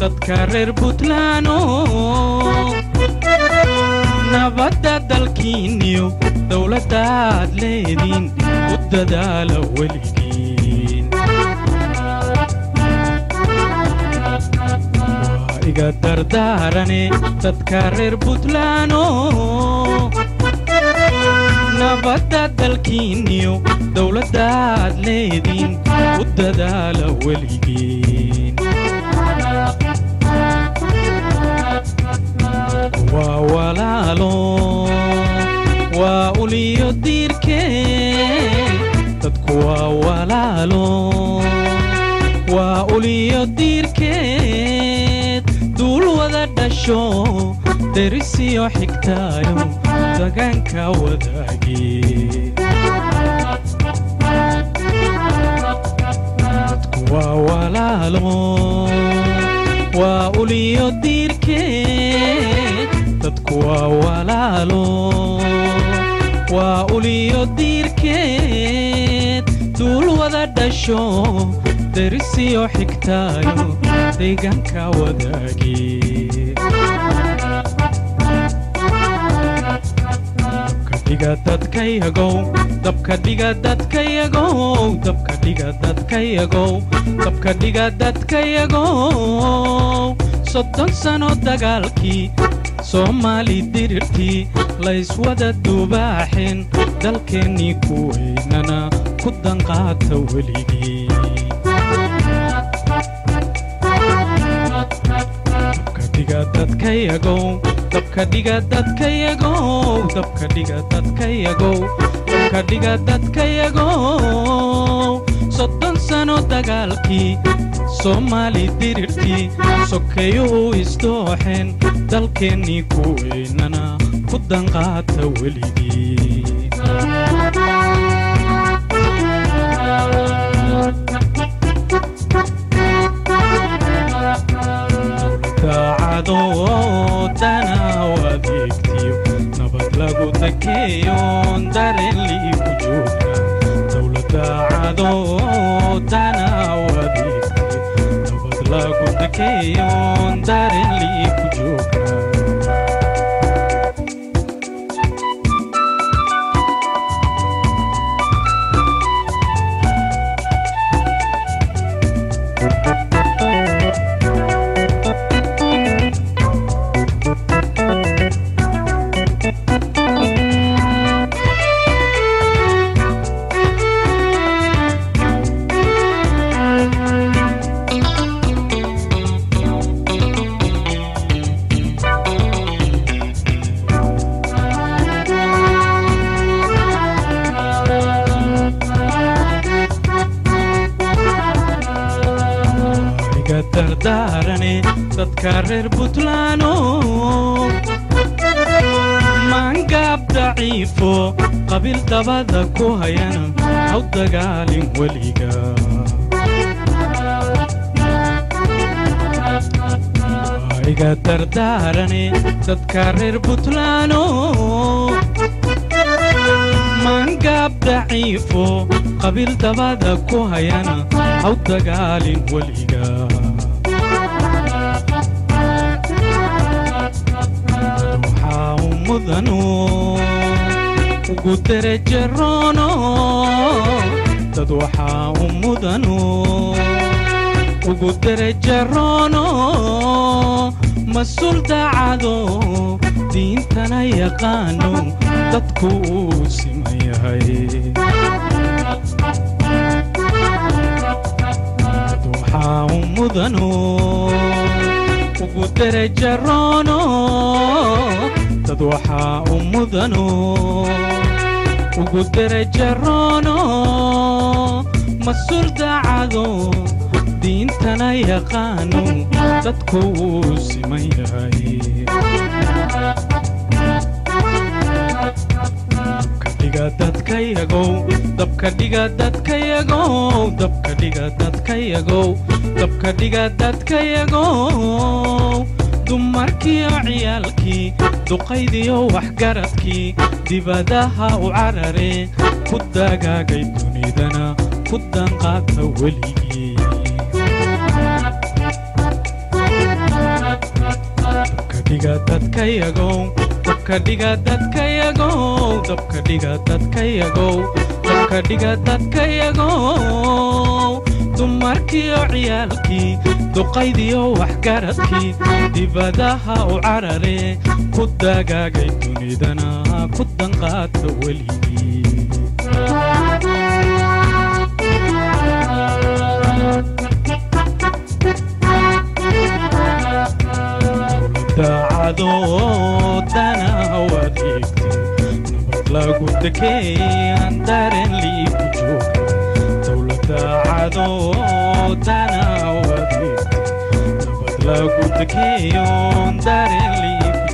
تذكرر بطلانو نبدا دالكينيو دولة داد ليدين وددال وليدين وإيقا دردارني تذكرر بطلانو نبدا دالكينيو دولة داد ليدين وددال وليدين ووالالو وأوليو ديركي تدكوا والالو وأوليو ديركي دول وذا دشو درسيو حكتايو دغانكا وداقي تدكوا والالو وأوليو ديركي تدكوا والالو وأوليو ديركي دول وذا دشو درسيو حكتايو دغانكا وداقي diga dadkayagow dabka dhiga dadkayagow dabka dhiga dadkayagow dabka dhiga dadkayagow soddon sano dagaalkii Soomaali dirirtii la iswada dubaaxin dalkeennii ku weynana ku danqaata weligii dabka dhiga dadkayagow dabka dhiga dadkayagow dabka dhiga dadkayagow dabka dhiga dadkayagow soddon sano dagaalkii Soomaali dirirtii sokayuu isdooxeen dalkeennii ku weynana ku danqaata weligii daacadooddana wadeegtiyo nabad lagu dakeeyoon dareenlii ku joogta dowladda cadooddana wadeegtiyo nabad lagu dakeeyoon dareenlii ku joogta دردارني تذكرر بطلانو مانقاب ضعيفو قبل دبادا كوهيانا أو دقال وليقا إيقا دردارني تذكرر بطلانو مانقاب ضعيفو قبل دبادا كوهيانا أو دقال وليقا مدنو وقدر جرونو تدوحا مدنو وقدر جرونو مسؤول دعادو دين تنا يقانو تدكو سميهاي تدوحا مدنو وقدر جرونو تدوحا مدنو وقدر جرونو مسؤول دعادو دين تنا يقانو تدكو سميهاي كديغا دادكايغو dabka dhiga dadkayagow dabka dhiga dadkayagow dabka dhiga dadkayagow dumarkiyo ciyaalkii duqaydiyo waxgaradkii dibadaha u carare ku dagaagay dunidana ku danqaata weligii dhiga dadkayagow dabka dhiga dadkayagow dabka dhiga dadkayagow dabka dhiga dadkayagow dumarkiyo ciyaalkii duqaydiyo waxgaradkii dibadaha u carare ku dagaagay dunidana ku danqaadka weligii daacadodana wadeegtay nabad lagu dekeeyaan dareen liiku joogta dowladda cadodana wadeegtay nabad lagu dekeeyoon dareen liiku